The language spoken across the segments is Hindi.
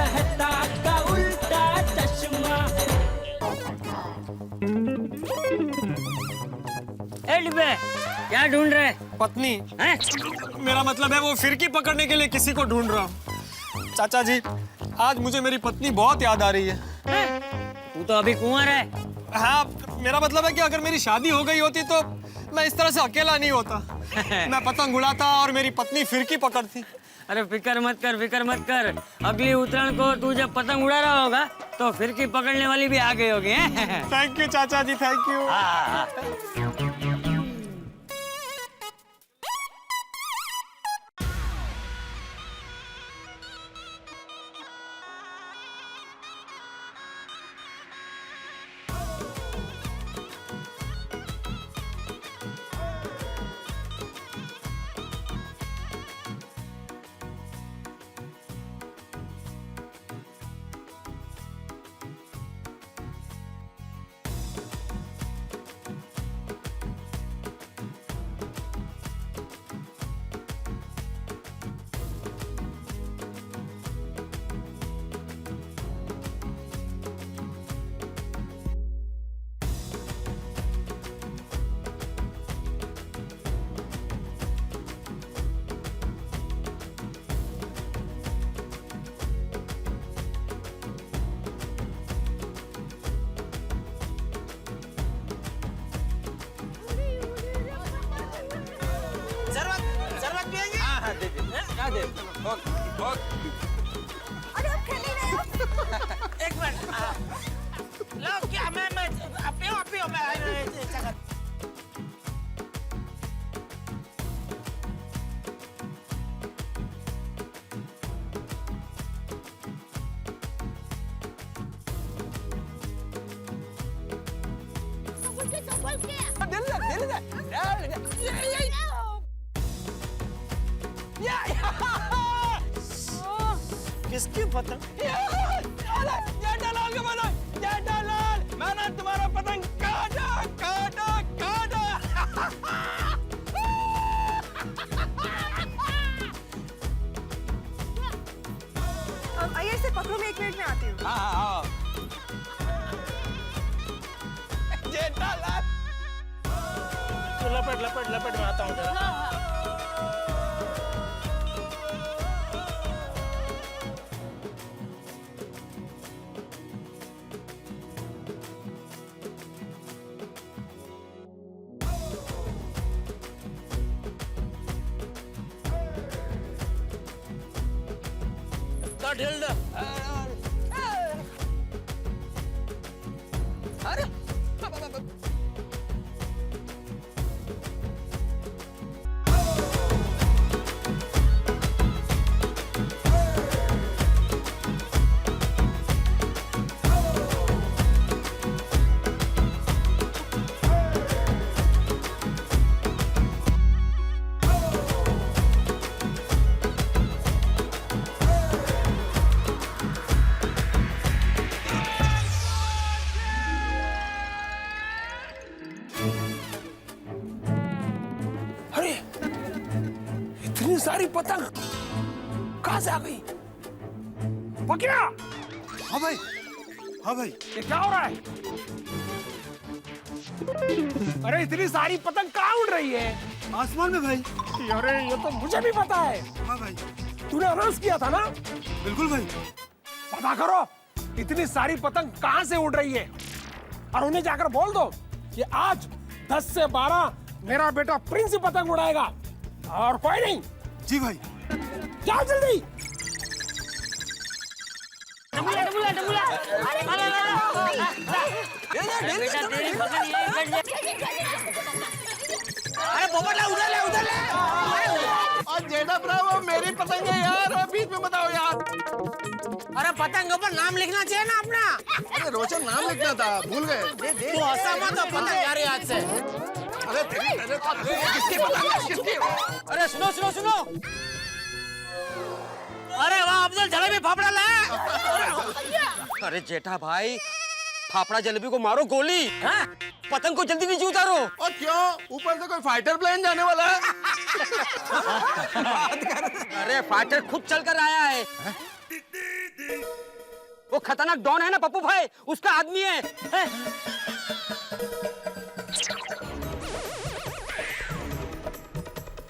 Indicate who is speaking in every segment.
Speaker 1: कहता का उल्टा चश्मा।
Speaker 2: ए डिब्बे, क्या ढूंढ रहे?
Speaker 3: पत्नी
Speaker 2: हैं?
Speaker 3: मेरा मतलब है वो फिरकी पकड़ने के लिए किसी को ढूंढ रहा हूँ। चाचा जी, आज मुझे मेरी पत्नी बहुत याद आ रही है।
Speaker 2: हैं? तू तो अभी कुंवर है।
Speaker 3: हाँ, मेरा मतलब है कि अगर मेरी शादी हो गई होती तो मैं इस तरह से अकेला नहीं होता। मैं पतंग उड़ाता और मेरी पत्नी फिरकी पकड़ती।
Speaker 2: अरे फिक्र मत कर। अगली उतरायण को तू जब पतंग उड़ा रहा होगा तो फिरकी पकड़ने वाली भी आ गई होगी। हैं?
Speaker 3: थैंक यू चाचा जी, थैंक यू।
Speaker 2: हाँ।
Speaker 4: अरे अब खेल ही रहे हो।
Speaker 5: एक मिनट लो क्या मैं आप पियो मैं
Speaker 4: संभल के
Speaker 5: किसकी पतंग? जेठालाल का पतंग। जेठालाल, मैंने तुम्हारा पतंग काटा।
Speaker 4: आइए इसे पकड़ो, मैं 1 मिनट में आती हूँ।
Speaker 5: हाँ। जेठालाल, तू लपट में आता हूँ जरा। ढील दो। अरे इतनी सारी पतंग कहाँ से आ गई? पकड़ा।
Speaker 3: हाँ भाई, हाँ भाई।
Speaker 5: ये क्या हो रहा है? अरे इतनी सारी पतंग कहाँ उड़ रही है?
Speaker 3: आसमान में भाई।
Speaker 5: अरे ये तो मुझे भी पता है।
Speaker 3: हाँ भाई।
Speaker 5: तूने अनाउंस किया था ना?
Speaker 3: बिल्कुल भाई।
Speaker 5: पता करो इतनी सारी पतंग कहाँ से उड़ रही है और उन्हें जाकर बोल दो कि आज 10 से 12 मेरा बेटा प्रिंस ही पतंग उड़ाएगा और कोई नहीं।
Speaker 3: जी भाई।
Speaker 5: जाओ जल्दी।
Speaker 2: बेटा तेरी पकड़ ये
Speaker 5: अरे पोपटलाल उधर ले। और जेठा वो मेरी पतंग है यार, और बीच में बताओ यार। अरे पतंग के ऊपर नाम लिखना चाहिए ना अपना।
Speaker 6: अरे रोशन नाम लिखना था, भूल गए।
Speaker 5: तो हंसा मत, पतंग यार आज से।
Speaker 6: अरे किसकी पतंग है? किसकी?
Speaker 5: अरे सुनो। अरे वाह अफजल, जलेबी फाफड़ा लाया।
Speaker 6: अरे जेठा भाई, फाफड़ा जलेबी को मारो गोली।
Speaker 5: हाँ?
Speaker 6: पतंग को जल्दी नीचे उतारो। और क्यों? ऊपर से कोई फाइटर प्लेन जाने वाला है। अरे फाइटर खुद चल कर आया है।
Speaker 2: खतरनाक डॉन है ना पप्पू भाई, उसका आदमी है।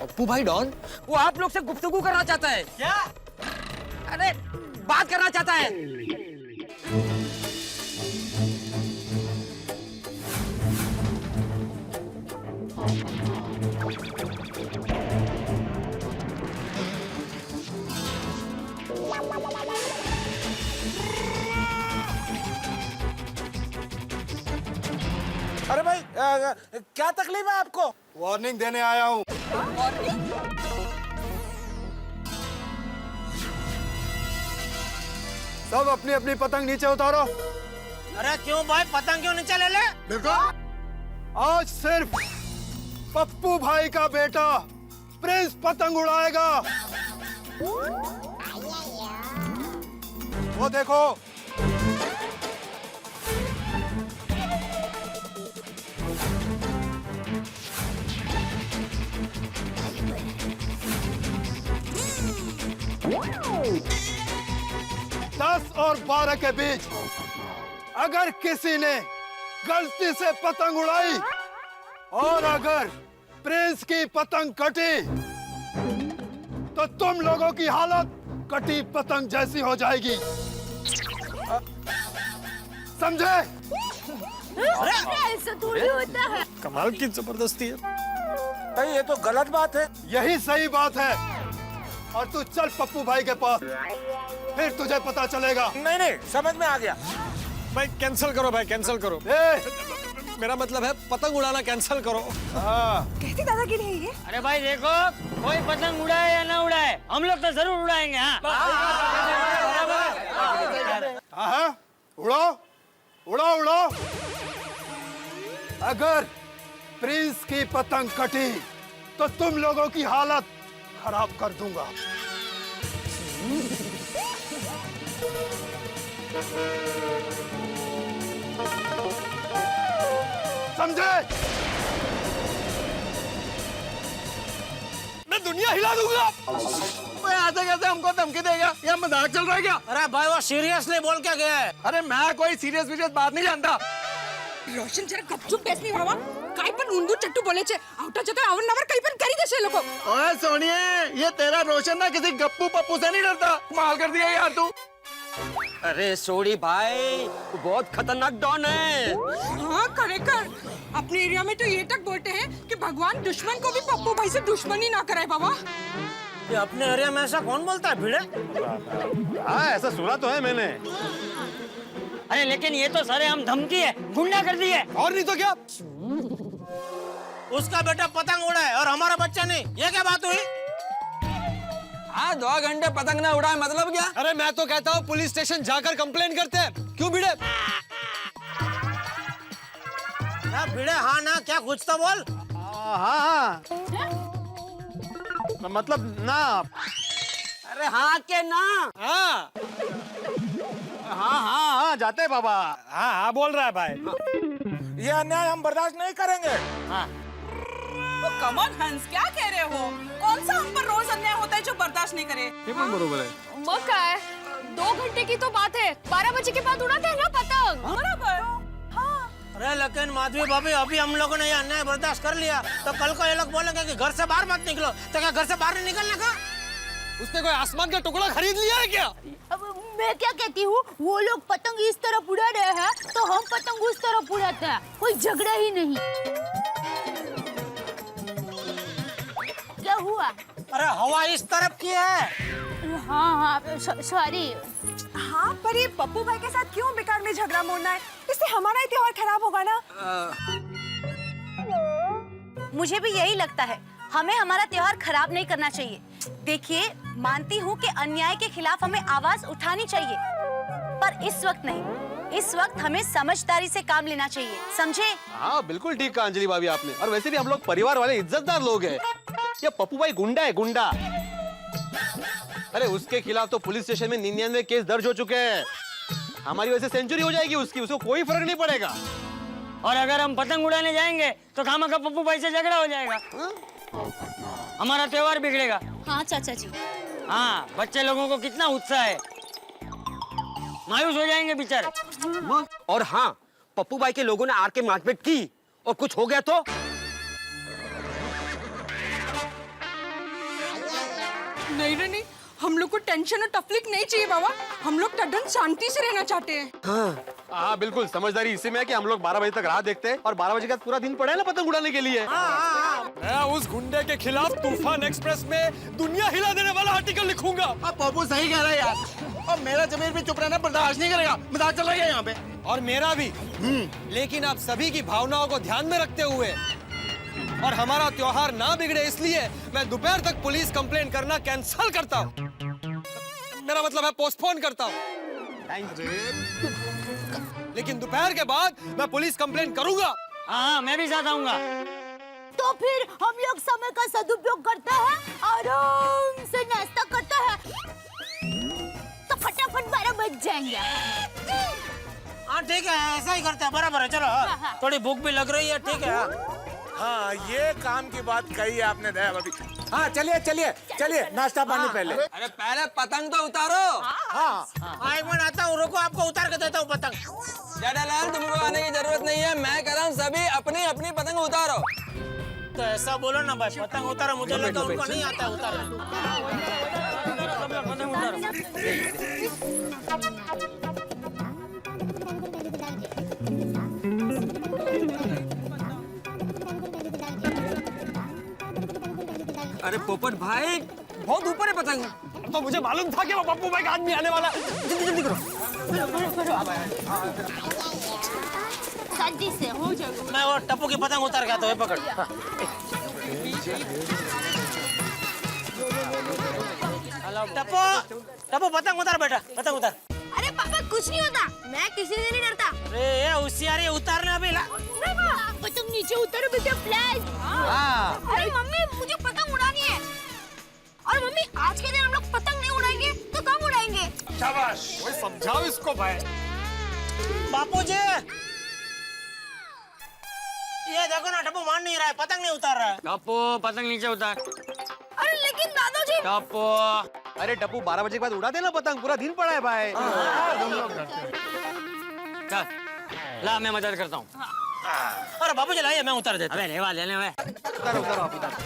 Speaker 3: पप्पू भाई डॉन?
Speaker 2: वो आप लोग से गुफ्तगू करना चाहता है।
Speaker 3: क्या?
Speaker 2: अरे बात करना चाहता है।
Speaker 5: अरे भाई क्या तकलीफ है आपको?
Speaker 6: वार्निंग देने आया हूँ। सब अपनी अपनी पतंग नीचे उतारो।
Speaker 2: अरे क्यों भाई, पतंग क्यों नीचे ले ले?
Speaker 6: देखो, आज सिर्फ पप्पू भाई का बेटा प्रिंस पतंग उड़ाएगा। वो देखो, दस और 12 के बीच अगर किसी ने गलती से पतंग उड़ाई और अगर प्रिंस की पतंग कटी तो तुम लोगों की हालत कटी पतंग जैसी हो जाएगी। समझे?
Speaker 4: ऐसा थोड़ी होता है।
Speaker 3: कमाल की जबरदस्ती है।
Speaker 5: भाई ये तो गलत बात है।
Speaker 6: यही सही बात है। और तू चल पप्पू भाई के पास, फिर तुझे पता चलेगा।
Speaker 5: नहीं नहीं, समझ में आ गया।
Speaker 3: भाई कैंसिल करो, भाई कैंसिल करो। मेरा मतलब है पतंग उड़ाना कैंसिल करो।
Speaker 4: कैसी दादागिरी है ये?
Speaker 2: अरे भाई देखो, कोई पतंग उड़ाए या ना उड़ाए, हम लोग तो जरूर उड़ाएंगे।
Speaker 6: हाँ, उड़ो उड़ो उड़ो। अगर प्रिंस की पतंग कटी तो तुम लोगों की हालत खराब कर दूंगा। समझे?
Speaker 3: मैं दुनिया हिला दूंगा।
Speaker 6: ऐसे कैसे हमको धमकी देगा? यह मजाक चल रहा है क्या?
Speaker 2: अरे भाई वो सीरियसली बोल क्या गया है?
Speaker 6: अरे मैं कोई सीरियस बात नहीं जानता।
Speaker 7: रोशन जरा गपचूप बेसनी बाबा, काय पण उंदू चट्टू बोले छे, आवटा जता आवन नवर कई पण करी देशे लोगो।
Speaker 6: ओए सोनिए, ये तेरा रोशन ना किसी गप्पू पप्पू से नहीं डरता। कमाल कर दिया यार तू।
Speaker 2: अरे सोडी भाई, वो बहुत खतरनाक डॉन है।
Speaker 7: हाँ करेक्टर, अपने एरिया में तो ये तक बोलते हैं कि भगवान दुश्मन को भी पप्पू भाई से दुश्मनी ना कराए बाबा।
Speaker 2: ये अपने एरिया में ऐसा कौन बोलता है भिड़े?
Speaker 6: हाँ, ऐसा सुना तो है मैंने।
Speaker 2: अरे लेकिन ये तो सारे हम धमकी है, गुंडा कर दी है।
Speaker 3: और नहीं तो क्या?
Speaker 2: उसका बेटा पतंग उड़ाए और हमारा बच्चा नहीं, ये क्या बात हुई?
Speaker 8: हाँ 2 घंटे पतंग ना उड़ाए मतलब क्या?
Speaker 3: अरे मैं तो कहता हूँ पुलिस स्टेशन जाकर कंप्लेन करते हैं। क्यों भिड़े?
Speaker 2: ना भिड़े, हाँ ना, क्या कुछ तो बोल।
Speaker 6: हाँ, मतलब ना।
Speaker 2: अरे हाँ के ना?
Speaker 3: हाँ
Speaker 6: हाँ, जाते हैं बाबा।
Speaker 3: हाँ हाँ बोल रहा है भाई।
Speaker 5: ये अन्याय हम बर्दाश्त नहीं करेंगे।
Speaker 7: कम ऑन हंस, क्या कह रहे हो? कौन सा हम पर रोज अन्याय होता है जो बर्दाश्त नहीं करे?
Speaker 6: बरोबर है।
Speaker 9: मग काय 2 घंटे की तो बात है, 12 बजे के बाद उड़ाते हैं ना पतंग।
Speaker 7: बराबर। हाँ।
Speaker 2: अरे लेकिन माधवी भाभी, अभी हम लोगों ने ये अन्याय बर्दाश्त कर लिया तो कल को ये लोग बोलेंगे कि घर से बाहर मत निकलो, तो क्या घर से बाहर नहीं निकलने का?
Speaker 3: उसने कोई आसमान का टुकड़ा खरीद लिया है क्या?
Speaker 4: अब मैं क्या कहती हूँ, वो लोग पतंग इस तरफ उड़ा रहे हैं तो हम पतंग उस तरफ उड़ाते हैं, कोई झगड़ा ही नहीं। क्या हुआ?
Speaker 2: अरे हवा इस तरफ की है।
Speaker 4: हाँ सॉरी। हाँ पर ये पप्पू भाई के साथ क्यों बेकार में झगड़ा मोड़ना है? इससे हमारा ही त्योहार खराब होगा ना।
Speaker 10: मुझे भी यही लगता है, हमें हमारा त्योहार खराब नहीं करना चाहिए। देखिए, मानती हूँ कि अन्याय के खिलाफ हमें आवाज उठानी चाहिए, पर इस वक्त नहीं। इस वक्त हमें समझदारी से काम लेना चाहिए, समझे?
Speaker 6: हाँ बिल्कुल ठीक कहा अंजलि भाभी आपने। और वैसे भी हम लोग परिवार वाले इज्जतदार लोग हैं। ये पप्पू भाई गुंडा है, गुंडा। अरे उसके खिलाफ तो पुलिस स्टेशन में 99 केस दर्ज हो चुके हैं। हमारी वजह से सेंचुरी हो जाएगी उसकी, उसको कोई फर्क नहीं पड़ेगा।
Speaker 2: और अगर हम पतंग उड़ाने जाएंगे तो खामखा पप्पू भाई से झगड़ा हो जाएगा, हमारा त्योहार बिगड़ेगा।
Speaker 9: हाँ चाचा जी।
Speaker 2: हाँ, बच्चे लोगों को कितना उत्साह है। मायूस हो जाएंगे बेचारे।
Speaker 11: और हाँ, पप्पू भाई के लोगों ने आर के मारपीट की और कुछ हो गया तो?
Speaker 7: नहीं रे नहीं, हम लोग को टेंशन और तकलीफ नहीं चाहिए बाबा। हम लोग टड्डन शांति से रहना चाहते हैं।
Speaker 6: हाँ बिल्कुल, समझदारी इसी में है कि हम लोग 12 बजे तक राह देखते हैं और 12 बजे के बाद पूरा दिन पड़े हैं ना पतंग उड़ाने के लिए।
Speaker 3: मैं उस गुंडे के खिलाफ तूफान एक्सप्रेस में दुनिया हिला देने वाला आर्टिकल लिखूंगा।
Speaker 11: पप्पू सही कह रहा है यार, और मेरा जमीर भी चुप रहना बर्दाश्त नहीं करेगा। मजाक चल रहा है यहाँ पे।
Speaker 3: और मेरा भी। लेकिन आप सभी की भावनाओं को ध्यान में रखते हुए और हमारा त्योहार ना बिगड़े इसलिए मैं दोपहर तक पुलिस कंप्लेंट करना कैंसिल करता हूँ। मेरा मतलब है पोस्टपोन करता हूँ। लेकिन दोपहर के बाद मैं पुलिस कंप्लेंट करूंगा।
Speaker 2: हाँ, मैं भी साथ आऊंगा।
Speaker 10: तो फिर हम लोग समय का सदुपयोग करते हैं, आराम से नाश्ता करते हैं, तो फटाफट 12 बज जाएंगे।
Speaker 11: हाँ ठीक है, ऐसा ही करते हैं। बराबर है, चलो। थोड़ी भूख भी लग रही है, ठीक है।
Speaker 5: हाँ, ये काम की बात कही आपने दया भाभी। हाँ चलिए चलिए चलिए, नाश्ता पानी पहले।
Speaker 8: अरे पहले पतंग तो उतारो।
Speaker 11: हाँ, एक मिनट आता हूँ, रुको, आपको उतार के देता हूँ पतंग।
Speaker 8: जेठालाल, तुमको आने की जरूरत नहीं है। मैं कह रहा हूँ सभी अपनी अपनी पतंग उतारो।
Speaker 11: तो ऐसा बोलो ना भाई, पतंग उतारो। मुझे लगा उनको नहीं आता उतारना।
Speaker 8: अरे पोपट भाई, बहुत ऊपर है पतंग।
Speaker 3: तो मुझे मालूम था कि वो पप्पू भाई का आदमी आने वाला है। जल्दी जल्दी करो।
Speaker 10: शांति से हो जाएगा।
Speaker 11: मैं वो टप्पू की पतंग उतार गया तो ये पकड़। टप्पू, टप्पू पतंग उतार बेटा, पतंग उतार।
Speaker 10: अरे पापा कुछ नहीं होता, मैं किसी से नहीं डरता।
Speaker 11: अरे ये होशियारी उतारना भी ला।
Speaker 10: पतंग नीचे उतारो बेटा, प्लीज। अरे मम्मी, मुझे पतंग उड़ानी है। और मम्मी, आज के दिन हम लोग पतंग नहीं उड़ाएंगे तो कब उड़ाएंगे?
Speaker 3: शाबाश, वही समझाओ इसको भाई।
Speaker 11: बापूजी, ये देखो ना, टप्पू मान नहीं रहा है, पतंग नहीं उतार रहा है।
Speaker 2: टप्पू, पतंग नीचे उतार।
Speaker 10: अरे लेकिन दादाजी।
Speaker 2: टप्पू,
Speaker 6: अरे टप्पू, 12 बजे के बाद उड़ा देना पतंग, पूरा दिन पड़ा है भाई।
Speaker 2: चल, ला मैं मदद करता हूँ।
Speaker 11: अरे बापूजी लाइए, मैं उतार देता हूँ।
Speaker 2: अबे लेवा लेने में।
Speaker 6: उतारो उतारो आप उतारो।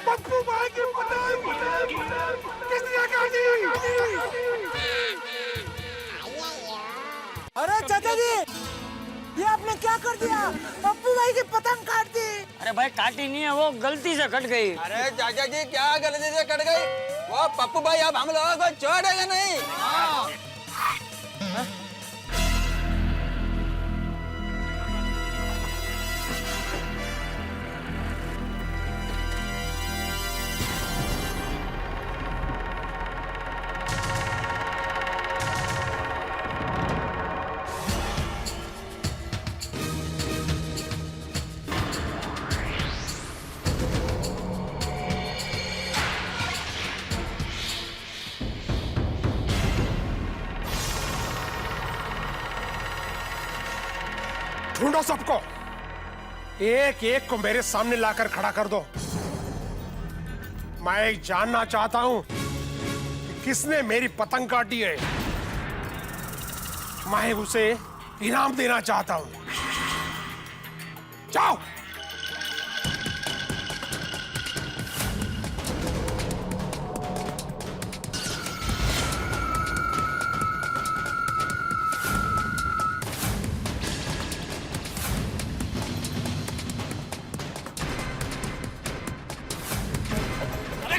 Speaker 5: पप्पू भाई की पतंग किसने काटी? अरे चाचा जी, ये आपने क्या कर दिया? पप्पू भाई की पतंग काट दी।
Speaker 2: अरे भाई, काटी नहीं है, वो गलती से कट गई।
Speaker 8: अरे चाचा जी, क्या गलती से कट गई? वो पप्पू भाई अब हम लोगों को छोड़ेगा नहीं।
Speaker 5: ढूंढो सबको, एक एक को मेरे सामने लाकर खड़ा कर दो। मैं जानना चाहता हूं कि किसने मेरी पतंग काटी है। मैं उसे इनाम देना चाहता हूं। जाओ।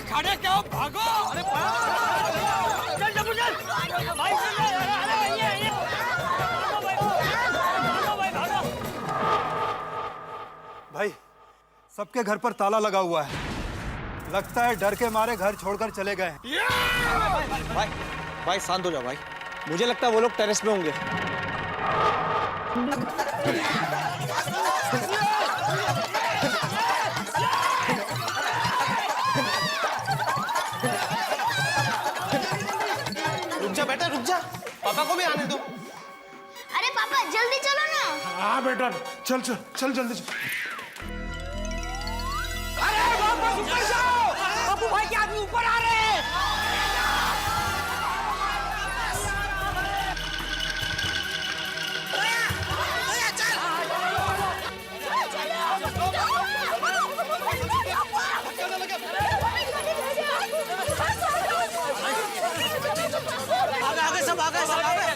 Speaker 3: खड़े क्या हो, भागो। अरे
Speaker 2: चल टप्पू चल। भाई चल, अरे ये भागो भाई, भागो।
Speaker 6: भाई, सबके घर पर ताला लगा हुआ है। लगता है डर के मारे घर छोड़कर चले गए।
Speaker 3: भाई, भाई शांत हो जाओ भाई। मुझे लगता है वो लोग टेरेस पे होंगे। रुक जा बेटा, रुक जा, पापा को भी आने दो।
Speaker 9: अरे पापा जल्दी चलो ना।
Speaker 5: हाँ बेटा, चल चल चल जल्दी चल।
Speaker 11: पप्पू भाई के आदमी ऊपर आ रहे हैं। आगे सब आगे सब आगे।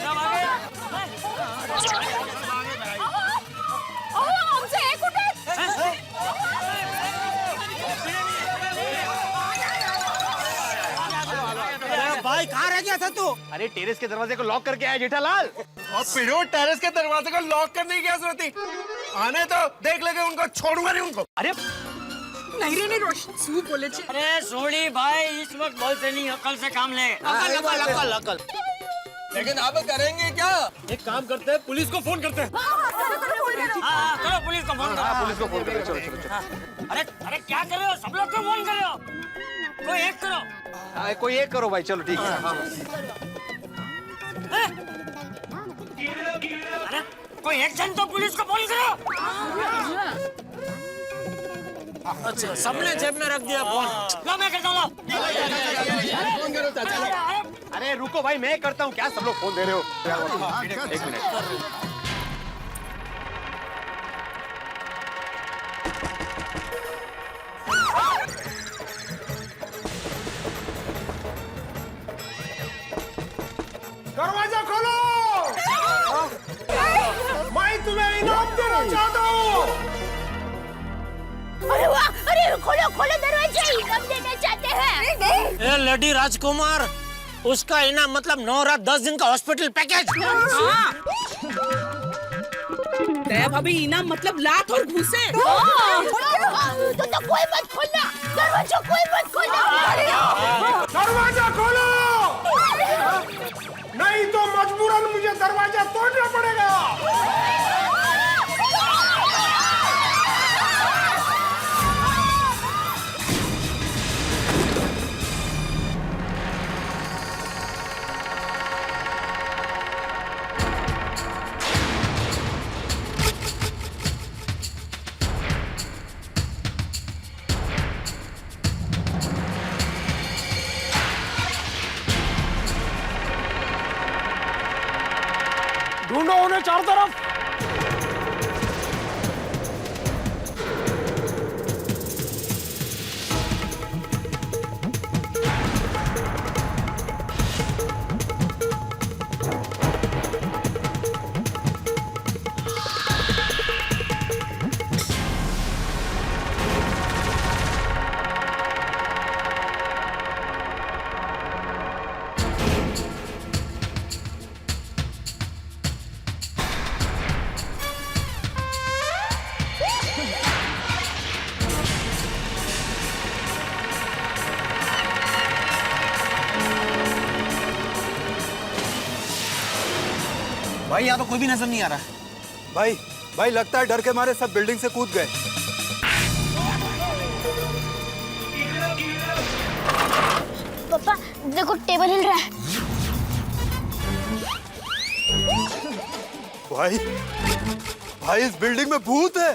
Speaker 9: हमसे एक उठे।
Speaker 11: भाई कहाँ रह गया था तू?
Speaker 3: अरे टेरेस के दरवाजे को लॉक करके आया जेठालाल।
Speaker 5: और पिरो टेरेस के दरवाजे को लॉक करने की क्या जरूरत थी? आने तो देख लेंगे उनको, छोड़ूंगा नहीं उनको।
Speaker 3: अरे
Speaker 7: नहीं रे नहीं रोशन सू बोले छे।
Speaker 2: अरे सोड़ी भाई, इस वक्त बोलते नहीं, अकल से काम ले।
Speaker 11: अकल अकल अकल अकल।
Speaker 8: लेकिन अब करेंगे क्या?
Speaker 5: एक काम करते हैं, पुलिस को फोन करते हैं।
Speaker 2: हाँ, करो पुलिस को फोन करो।
Speaker 3: पुलिस को फोन करो, चलो चलो चलो।
Speaker 2: अरे अरे क्या कर रहे हो? सब लोग को फोन कर रहे हो? कोई एक करो।
Speaker 3: हाँ, कोई एक करो भाई, चलो ठीक है।
Speaker 2: अरे कोई एक जन तो पुलिस को फोन करो।
Speaker 11: अच्छा, सबने जेब में रख दिया फोन।
Speaker 2: लो मैं करता हूँ।
Speaker 8: फोन करो चाचा।
Speaker 3: अरे रुको भाई, मैं करता हूँ। क्या सब लोग फोन दे रहे हो? एक मिनट।
Speaker 5: दरवाजा खोलो। मैं तुम्हें इनाम देना चाहता हूँ।
Speaker 9: अरे वाह, अरे खोलो खोलो दरवाजा, इनाम देना चाहते हैं।
Speaker 11: ए लेडी राजकुमार, उसका इनाम मतलब 9 रात 10 दिन का हॉस्पिटल पैकेज।
Speaker 7: दया भाभी इनाम मतलब लात और घूसे।
Speaker 9: तो कोई मत खोलना दरवाजा, कोई मत खोलना।
Speaker 5: दरवाजा खोलो, नहीं तो मजबूरन मुझे दरवाजा तोड़ना पड़ेगा। ढूंढो उन्हें चारों तरफ।
Speaker 3: भाई यहाँ तो कोई भी नजर नहीं आ रहा।
Speaker 6: भाई भाई लगता है डर के मारे सब बिल्डिंग से कूद गए।
Speaker 9: पापा देखो टेबल हिल रहा है।
Speaker 6: भाई भाई इस बिल्डिंग में भूत है।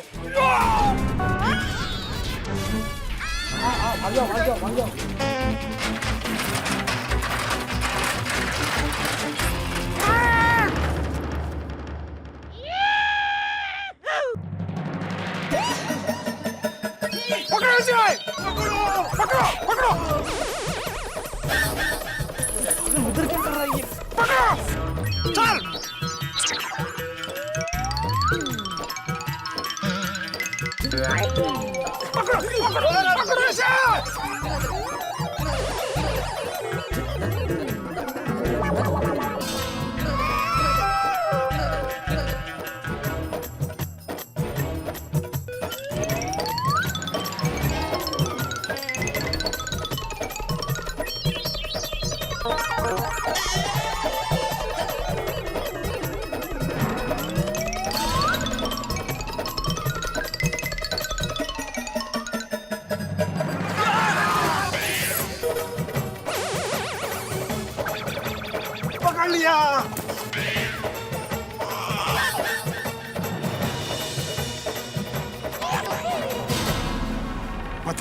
Speaker 5: पकड़ो इसे, पकड़ो पकड़ो पकड़ो। उधर क्या कर रही है? पकड़ो, चल। पकड़ो पकड़ो पकड़ो इसे।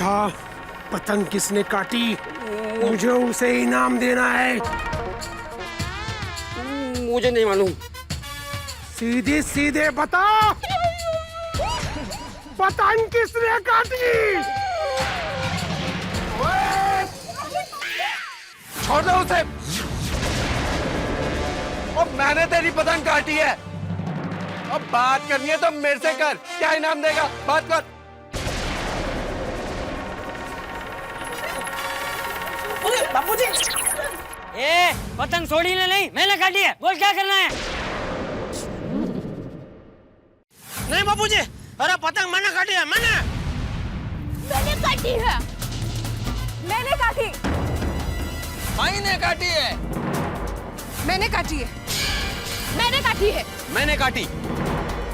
Speaker 5: बता पतंग किसने काटी, मुझे उसे इनाम देना है।
Speaker 8: मुझे नहीं मालूम।
Speaker 5: सीधे सीधे बता, पतंग किसने काटी?
Speaker 6: छोड़ दो उसे। अब मैंने तेरी पतंग काटी है। अब बात करनी है तो मेरे से कर। क्या इनाम देगा, बात कर।
Speaker 11: बापूजी।
Speaker 2: ए पतंग छोड़ी ले, नहीं मैंने काटी है, बोल क्या करना है?
Speaker 11: नहीं बापूजी, अरे पतंग मैंने काटी है, मैंने
Speaker 9: काटी है।
Speaker 4: मैंने काटी।
Speaker 8: मैंने काटी है।
Speaker 7: मैंने काटी है।
Speaker 9: मैंने काटी है।
Speaker 3: मैंने काटी।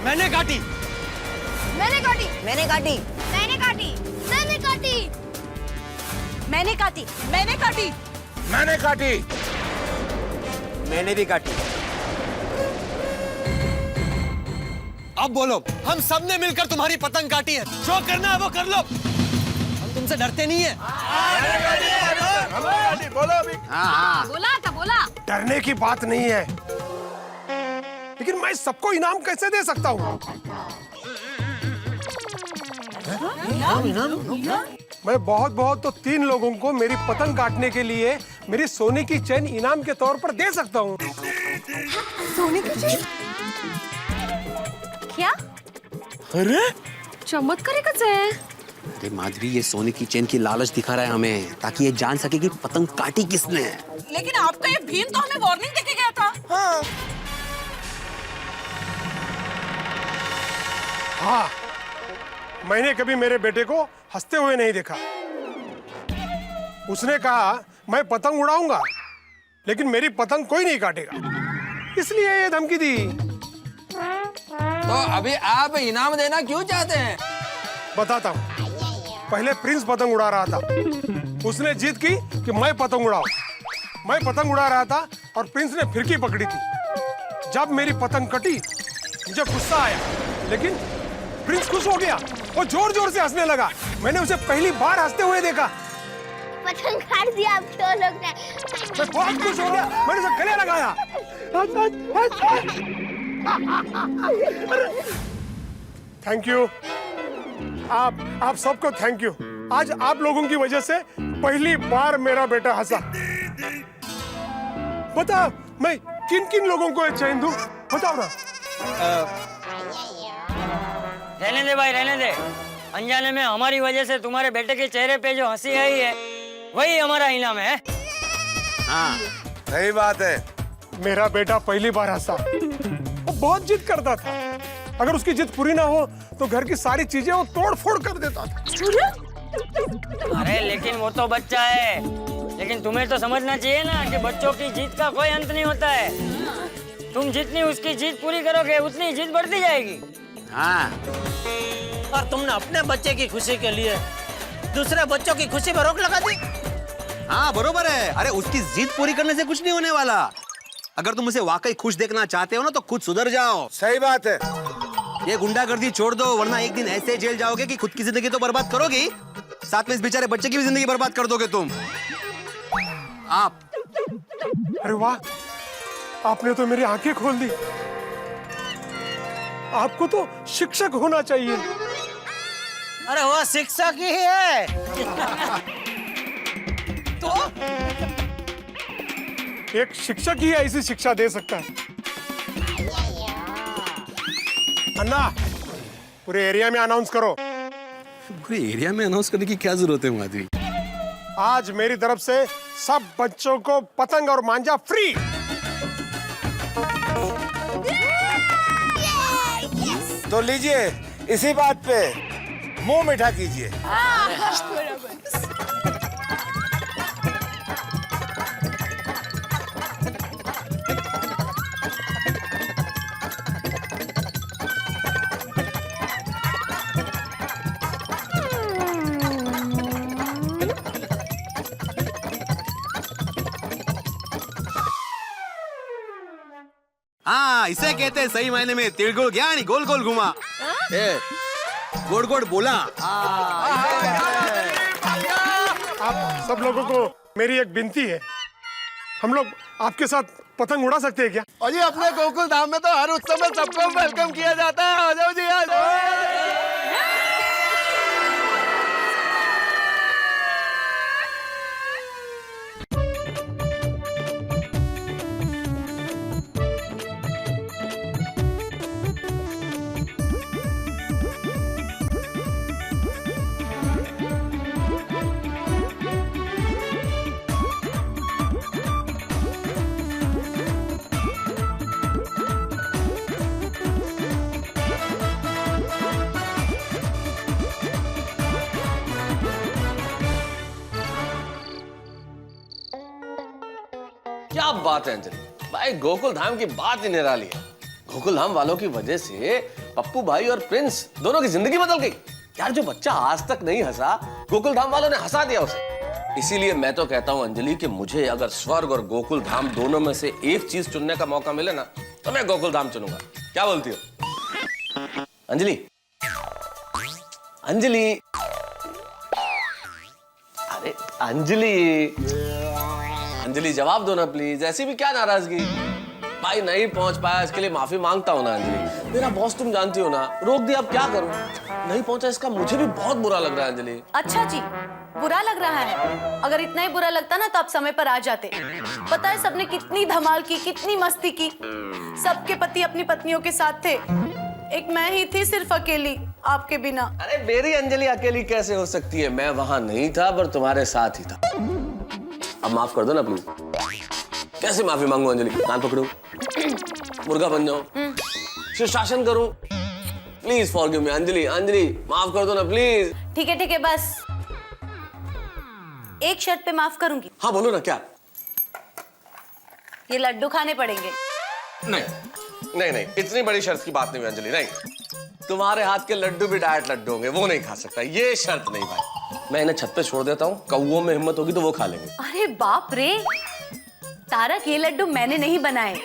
Speaker 3: मैंने काटी।
Speaker 9: मैंने काटी।
Speaker 10: मैंने काटी।
Speaker 9: मैंने काटी। मैंने काटी।
Speaker 10: मैंने काटी।
Speaker 7: मैंने काटी।
Speaker 6: मैंने काटी।
Speaker 8: मैंने भी काटी।
Speaker 3: अब बोलो, हम सब ने मिलकर तुम्हारी पतंग काटी है। जो करना है वो कर लो, हम तुमसे डरते नहीं है।
Speaker 6: बोलो अभी।
Speaker 9: बोला।
Speaker 5: डरने की बात नहीं है, लेकिन मैं सबको इनाम कैसे दे सकता हूँ? मैं बहुत बहुत तो 3 लोगों को मेरी पतंग काटने के लिए मेरी सोने की चेन इनाम के तौर पर दे सकता हूँ।
Speaker 4: सोने की चीज?
Speaker 10: क्या?
Speaker 3: अरे
Speaker 9: चमत्कारी कसं आहे?
Speaker 8: अरे माधवी, ये सोने की चेन की लालच दिखा रहा है हमें, ताकि ये जान सके कि पतंग काटी किसने है।
Speaker 7: लेकिन आपका ये भीम तो हमें वार्निंग देके गया था।
Speaker 5: हाँ, मैंने कभी मेरे बेटे को हंसते हुए नहीं देखा। उसने कहा मैं पतंग उड़ाऊंगा, लेकिन मेरी पतंग कोई नहीं काटेगा, इसलिए ये धमकी दी।
Speaker 8: तो अभी आप इनाम देना क्यों चाहते हैं?
Speaker 5: बताता हूँ। पहले प्रिंस पतंग उड़ा रहा था, उसने जिद की कि मैं पतंग उड़ाऊं। मैं पतंग उड़ा रहा था और प्रिंस ने फिरकी पकड़ी थी। जब मेरी पतंग कटी, मुझे गुस्सा आया, लेकिन प्रिंस खुश हो गया, वो जोर जोर से हंसने लगा। मैंने उसे पहली बार हंसते हुए देखा।
Speaker 9: पतंग काट दिया आप तो लोग ने।
Speaker 5: मैं बहुत खुश हो गया, मैंने उसे गले लगाया। थैंक यू, आप सबको थैंक यू। आज आप लोगों की वजह से पहली बार मेरा बेटा हंसा। बता मैं किन किन लोगों को ये चैन दूं, बताओ ना।
Speaker 2: रहने दे भाई, रहने दे। अनजाने में हमारी वजह से तुम्हारे बेटे के चेहरे पे जो हंसी आई है, वही हमारा इनाम है।
Speaker 6: हाँ, सही बात है।
Speaker 5: मेरा बेटा पहली बार हंसा। वो बहुत जिद करता था, अगर उसकी जिद पूरी ना हो तो घर की सारी चीजें वो तोड़ फोड़ कर देता था।
Speaker 2: अरे लेकिन वो तो बच्चा है, लेकिन तुम्हें तो समझना चाहिए ना कि बच्चों की जीत का कोई अंत नहीं होता है। तुम जितनी उसकी जीत पूरी करोगे, उतनी जीत बढ़ती जाएगी।
Speaker 8: हाँ,
Speaker 11: और तुमने अपने बच्चे की खुशी के लिए दूसरे बच्चों की खुशी पर रोक लगा दी।
Speaker 8: हाँ बरोबर है। अरे उसकी जिद पूरी करने से कुछ नहीं होने वाला। अगर तुम उसे वाकई खुश देखना चाहते हो ना, तो खुद सुधर जाओ।
Speaker 6: सही बात है।
Speaker 8: ये गुंडागर्दी छोड़ दो, वरना एक दिन ऐसे जेल जाओगे कि खुद की जिंदगी तो बर्बाद करोगे, साथ में इस बेचारे बच्चे की भी जिंदगी बर्बाद कर दोगे तुम। आप
Speaker 5: अरे वाह, आपने तो मेरी आंखें खोल दी। आपको तो शिक्षक होना चाहिए।
Speaker 11: अरे वो शिक्षक ही है।
Speaker 7: तो
Speaker 5: एक शिक्षक ही ऐसी शिक्षा दे सकता है। अन्ना, पूरे एरिया में अनाउंस करो।
Speaker 8: पूरे एरिया में अनाउंस करने की क्या जरूरत है माधवी?
Speaker 5: आज मेरी तरफ से सब बच्चों को पतंग और मांझा फ्री।
Speaker 6: तो लीजिए, इसी बात पे मुंह मीठा कीजिए।
Speaker 8: हाँ, इसे कहते हैं सही मायने में तिलगुल ज्ञानी गोल गोल घुमा। गोड़ गोड़ बोला।
Speaker 5: सब लोगों को मेरी एक विनती है, हम लोग आपके साथ पतंग उड़ा सकते हैं क्या?
Speaker 6: और ये अपने गोकुल धाम में तो हर उत्सव में सबको वेलकम किया जाता है। आ जाओ जी, आ जाओ।
Speaker 12: क्या बात है अंजलि भाई, गोकुल धाम की बात ही निराली है। गोकुल धाम वालों की वजह से पप्पू भाई और प्रिंस दोनों की जिंदगी बदल गई। यार जो बच्चा आज तक नहीं हंसा, गोकुल धाम वालों ने हंसा दिया उसे। इसीलिए मैं तो कहता हूँ अंजलि कि मुझे अगर स्वर्ग और गोकुल धाम दोनों में से एक चीज चुनने का मौका मिले ना, तो मैं गोकुल धाम चुनूंगा। क्या बोलती हो अंजलि? अंजलि, अरे अंजलि, अंजलि जवाब दो ना प्लीज। ऐसी भी क्या नाराजगी? भाई नहीं पहुंच पाया इसके लिए माफी मांगता हूं ना अंजलि। मेरा बॉस तुम जानती हो ना, रोक दिया, अब क्या करूं? नहीं पहुंचा इसका मुझे भी बहुत बुरा लग रहा है अंजलि।
Speaker 10: अच्छा जी, बुरा लग रहा है? अगर इतना ही बुरा लगता ना तो आप समय पर आ जाते। पता है सबने कितनी धमाल की, कितनी मस्ती की। सबके पति अपनी पत्नियों के साथ थे, एक मैं ही थी सिर्फ अकेली आपके बिना।
Speaker 12: अरे मेरी अंजलि अकेली कैसे हो सकती है? मैं वहां नहीं था पर तुम्हारे साथ ही था। अब माफ कर दो ना प्लीज। कैसे माफी मांगू अंजलि? कान पकड़ू, मुर्गा बन जाऊं, शीर्षासन करूं? Please forgive me Anjali. Anjali माफ कर दो ना प्लीज।
Speaker 10: ठीक है बस एक शर्त पे माफ करूंगी।
Speaker 12: हाँ बोलो ना, क्या?
Speaker 10: ये लड्डू खाने पड़ेंगे।
Speaker 12: नहीं नहीं नहीं, इतनी बड़ी शर्त की बात नहीं हुई अंजलि। नहीं, तुम्हारे हाथ के लड्डू भी डाइट लड्डू होंगे, वो नहीं खा सकता। ये शर्त नहीं भाई। मैं इन्हें छत पे छोड़ देता हूँ, कौओं में हिम्मत होगी तो वो खा लेंगे।
Speaker 10: अरे बाप रे तारक, ये लड्डू मैंने नहीं बनाए,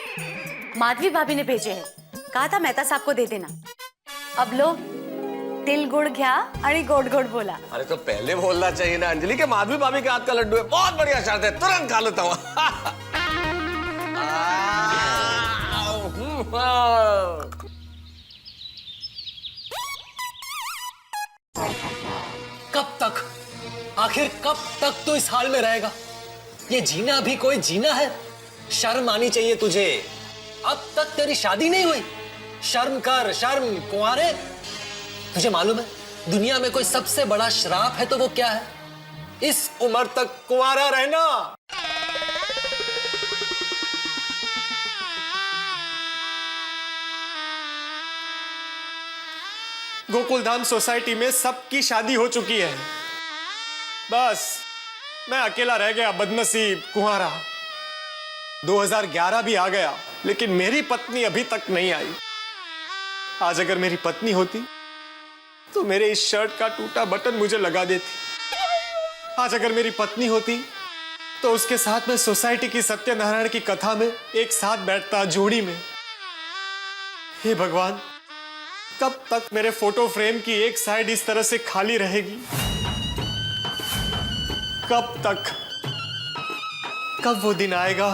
Speaker 10: माधवी भाभी ने भेजे हैं। कहा था मेहता साहब को दे देना। अब लो, तिल गुड़ घ्या आणि गोड गोड बोला।
Speaker 12: अरे तो पहले बोलना चाहिए ना अंजलि के माधवी भाभी के हाथ का लड्डू है। बहुत बढ़िया शर्त है, तुरंत खा लेता हूँ।
Speaker 3: कब तक, आखिर कब तक तो इस हाल में रहेगा? ये जीना भी कोई जीना है? शर्म आनी चाहिए तुझे। अब तक तेरी शादी नहीं हुई, शर्म कर, शर्म। कुंवारे, तुझे मालूम है दुनिया में कोई सबसे बड़ा श्राप है तो वो क्या है? इस उम्र तक कुंवारा रहना। गोकुलधाम सोसाइटी में सबकी शादी हो चुकी है, बस मैं अकेला रह गया, बदनसीब कुंवारा। 2011 भी आ गया लेकिन मेरी पत्नी अभी तक नहीं आई। आज अगर मेरी पत्नी होती तो मेरे इस शर्ट का टूटा बटन मुझे लगा देती। आज अगर मेरी पत्नी होती तो उसके साथ में सोसाइटी की सत्यनारायण की कथा में एक साथ बैठता, जोड़ी में। हे भगवान, कब तक मेरे फोटो फ्रेम की एक साइड इस तरह से खाली रहेगी? कब तक? कब वो दिन आएगा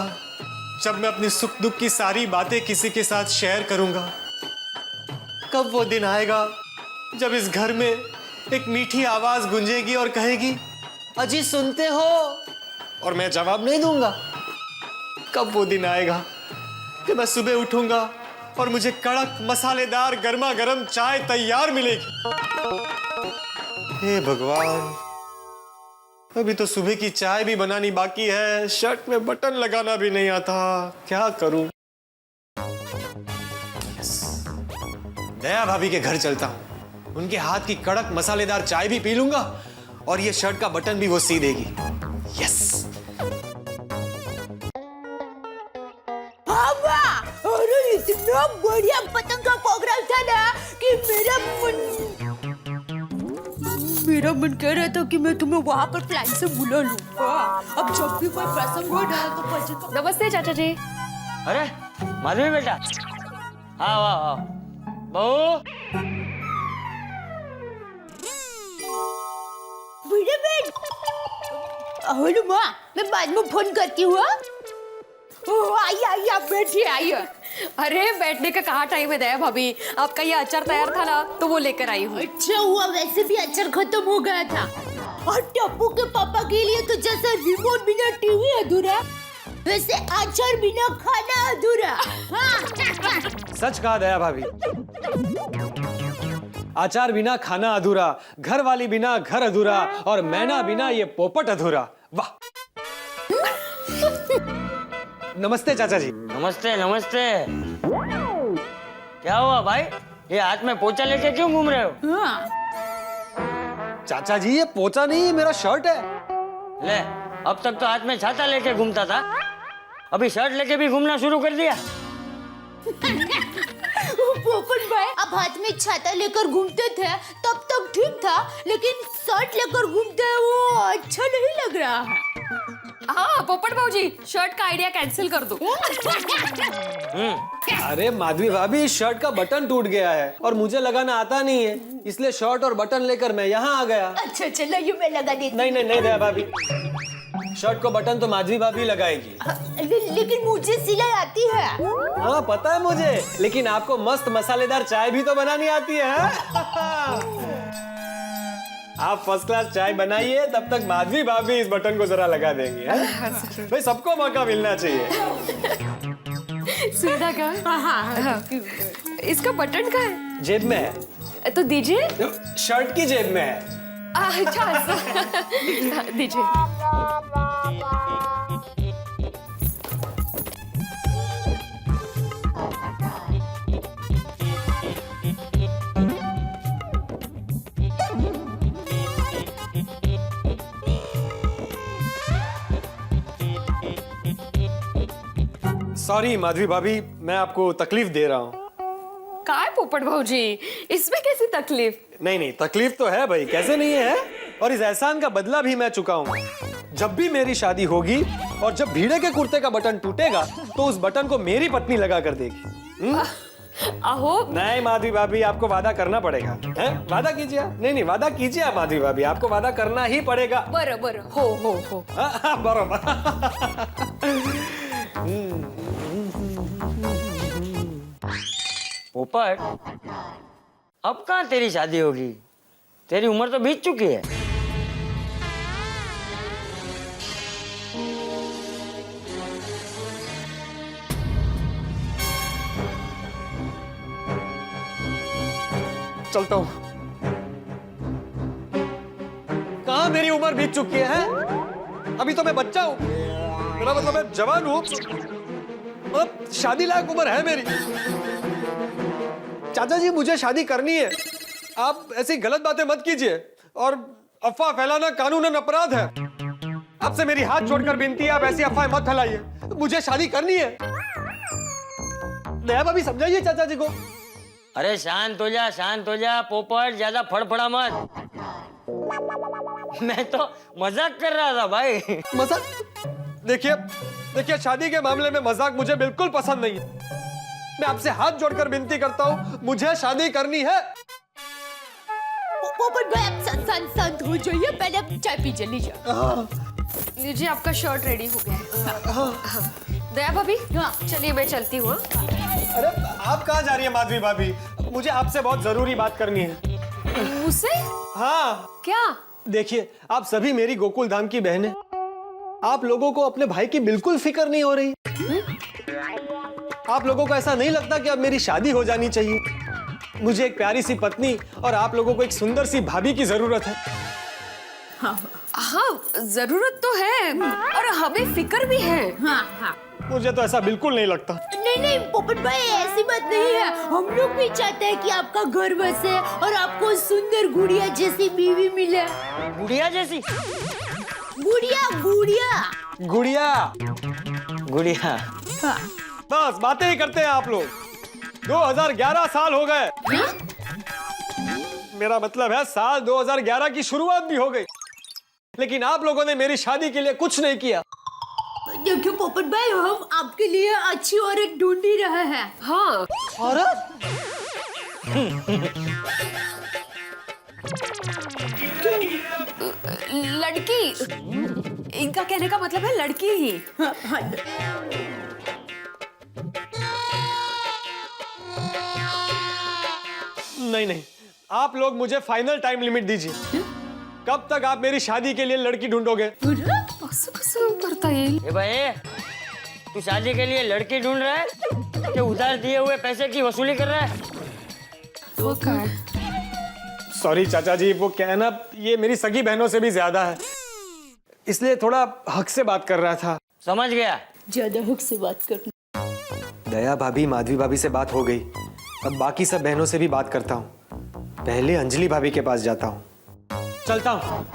Speaker 3: जब मैं अपने सुख दुख की सारी बातें किसी के साथ शेयर करूंगा? कब वो दिन आएगा जब इस घर में एक मीठी आवाज गूंजेगी और कहेगी, अजी सुनते हो? और मैं जवाब नहीं दूंगा। कब वो दिन आएगा कि मैं सुबह उठूंगा और मुझे कड़क मसालेदार गर्मा गर्म चाय तैयार मिलेगी? हे भगवान, अभी तो सुबह की चाय भी बनानी बाकी है, शर्ट में बटन लगाना भी नहीं आता। क्या करूं? दया भाभी के घर चलता हूं, उनके हाथ की कड़क मसालेदार चाय भी पी लूंगा और ये शर्ट का बटन भी वो सी देगी। यस।
Speaker 7: अरे इतना बढ़िया पतंग का प्रोग्राम था ना कि मेरा मन कह रहा था कि मैं तुम्हें वहाँ पर फ्लाइट से बुला लूंगा। अब जब भी कोई प्रसंग हो ना तो पता।
Speaker 9: नमस्ते चाचा जी।
Speaker 2: अरे माधवी बेटा, आओ आओ आओ। बहू,
Speaker 7: हेलो माँ, मैं बाद में फोन करती हूँ। आइए आइए, आप बैठिए, आइए।
Speaker 9: अरे बैठने का कहाँ टाइम है दया भाभी, आपका ये अचार तैयार था ना, तो वो लेकर आई हूँ।
Speaker 7: अच्छा हुआ, वैसे भी अचार खत्म हो गया था। और टप्पू के पापा के लिए तो जैसे रिमोट बिना टीवी अधूरा, वैसे अचार बिना खाना अधूरा।
Speaker 3: सच कहा दया भाभी, अचार बिना खाना अधूरा, घर वाली बिना घर अधूरा, और मैना बिना ये पोपट अधूरा। वाह। नमस्ते चाचा जी।
Speaker 2: नमस्ते नमस्ते। क्या हुआ भाई, ये हाथ में पोछा लेके क्यों घूम रहे हो?
Speaker 3: चाचा जी ये पोछा नहीं, मेरा शर्ट है।
Speaker 2: ले, अब तक तो हाथ में छाता लेके घूमता था, अभी शर्ट लेके भी घूमना शुरू कर दिया।
Speaker 7: पोपट भाई, अब हाथ में छाता लेकर घूमते थे तब तक ठीक था, लेकिन शर्ट लेकर घूमते हैं वो अच्छा नहीं लग रहा है।
Speaker 9: हाँ पोपट भाऊजी, शर्ट का आइडिया कैंसिल कर दो।
Speaker 3: अरे माधवी भाभी, शर्ट का बटन टूट गया है और मुझे लगाना आता नहीं है, इसलिए शर्ट और बटन लेकर मैं यहाँ आ गया।
Speaker 7: अच्छा चलो, ये मैं लगा देती।
Speaker 3: नहीं नहीं नहीं दया भाभी, शर्ट को बटन तो माधवी भाभी लगाएगी।
Speaker 7: लेकिन मुझे सिलाई आती है।
Speaker 3: हाँ पता है मुझे, लेकिन आपको मस्त मसालेदार चाय भी तो बनानी आती है। आप फर्स्ट क्लास चाय बनाइए, तब तक माधवी भाभी इस बटन को जरा लगा देंगी। भाई सबको मौका मिलना चाहिए।
Speaker 9: सुविधा का? हाँ। इसका बटन का है?
Speaker 3: जेब में है।
Speaker 9: तो दीजिए।
Speaker 3: शर्ट की जेब में है।
Speaker 9: अच्छा दीजिए।
Speaker 3: सॉरी माधवी भाभी, मैं आपको तकलीफ दे रहा हूँ।
Speaker 9: क्या है पोपट भाऊजी, इसमें कैसी तकलीफ?
Speaker 3: नहीं नहीं, तकलीफ तो है भाई, कैसे नहीं है। और इस एहसान का बदला भी मैं चुका हूँ। जब भी मेरी शादी होगी और जब भीड़े के कुर्ते का बटन टूटेगा, तो उस बटन को मेरी पत्नी लगा कर देगी।
Speaker 9: अहो
Speaker 3: नहीं माधवी भाभी, आपको वादा करना पड़ेगा। हैं? वादा कीजिए आप। नहीं वादा कीजिए आप माधवी भाभी, आपको वादा करना ही पड़ेगा।
Speaker 9: बरोबर, हो।
Speaker 3: बरोबर।
Speaker 2: पोपट, अब कहाँ तेरी शादी होगी, तेरी उम्र तो बीत चुकी है।
Speaker 3: चलता हूँ। कहाँ मेरी उम्र बीत चुकी है? अभी तो मैं बच्चा हूँ, मेरा मतलब मैं जवान हूँ, अब शादी लायक उम्र है मेरी। चाचा जी मुझे शादी करनी है, आप ऐसी गलत बातें मत कीजिए, और अफवाह फैलाना कानूनन अपराध है। आपसे मेरी हाथ जोड़कर विनती है, आप ऐसी अफवाह मत फैलाइए, मुझे शादी करनी है। दया भाभी समझाइए चाचा जी को।
Speaker 2: अरे शांत हो जा पोपट, ज्यादा फड़फड़ा मत। मैं तो मजाक कर रहा था भाई।
Speaker 3: मजाक? देखिए शादी के मामले में मजाक मुझे बिल्कुल पसंद नहीं है। मैं आपसे हाथ जोड़कर विनती करता हूँ, मुझे शादी करनी है।
Speaker 7: पोपट भाई, आप शांत हो जाइए, पहले आप चाय पीजिए,
Speaker 9: लीजिए आपका शर्ट रेडी हो गया है। दया भाभी, चलिए मैं चलती हूँ।
Speaker 3: अरे आप कहाँ जा रही है माधवी भाभी? मुझे आपसे बहुत जरूरी बात करनी है।
Speaker 9: मुझसे?
Speaker 3: हाँ।
Speaker 9: क्या?
Speaker 3: देखिए, आप सभी मेरी गोकुल धाम की बहनें, आप लोगों को अपने भाई की बिल्कुल फिक्र नहीं हो रही। आप लोगों को ऐसा नहीं लगता कि अब मेरी शादी हो जानी चाहिए? मुझे एक प्यारी सी पत्नी और आप लोगों को एक सुंदर सी भाभी की जरूरत है।
Speaker 9: हाँ, जरूरत तो है और हमें फिक्र भी है।
Speaker 7: हाँ।
Speaker 3: मुझे तो ऐसा बिल्कुल नहीं लगता।
Speaker 7: नहीं पोपट भाई, ऐसी बात नहीं है। हम लोग भी चाहते हैं कि आपका घर बसे और आपको सुंदर गुड़िया जैसी बीवी मिले।
Speaker 2: गुड़िया जैसी? गुड़िया।
Speaker 7: हाँ।
Speaker 3: बस बातें ही करते हैं आप लोग। 2011 साल हो गए। मेरा मतलब है साल 2011 की शुरुआत भी हो गई, लेकिन आप लोगों ने मेरी शादी के लिए कुछ नहीं किया।
Speaker 7: देखिए पोपट भाई, हम आपके लिए अच्छी औरत ढूंढ ही रहे हैं।
Speaker 9: हाँ।
Speaker 3: औरत?
Speaker 9: लड़की इनका कहने का मतलब है लड़की ही।
Speaker 3: नहीं नहीं, आप लोग मुझे फाइनल टाइम लिमिट दीजिए। कब तक आप मेरी शादी के लिए लड़की ढूंढोगे?
Speaker 9: करता है
Speaker 2: ए भाई, तू शादी के लिए लड़की ढूंढ रहा है कि उधार दिए हुए पैसे की वसूली कर रहा है?
Speaker 9: वो क्या है?
Speaker 3: सॉरी चाचा जी, वो क्या है ना, ये मेरी सगी बहनों से भी ज्यादा है, इसलिए थोड़ा हक से बात कर रहा था।
Speaker 2: समझ गया।
Speaker 7: ज्यादा हक से बात करना।
Speaker 3: दया भाभी, माधवी भाभी से बात हो गई, अब बाकी सब बहनों से भी बात करता हूँ। पहले अंजलि भाभी के पास जाता हूँ। चलता हूँ।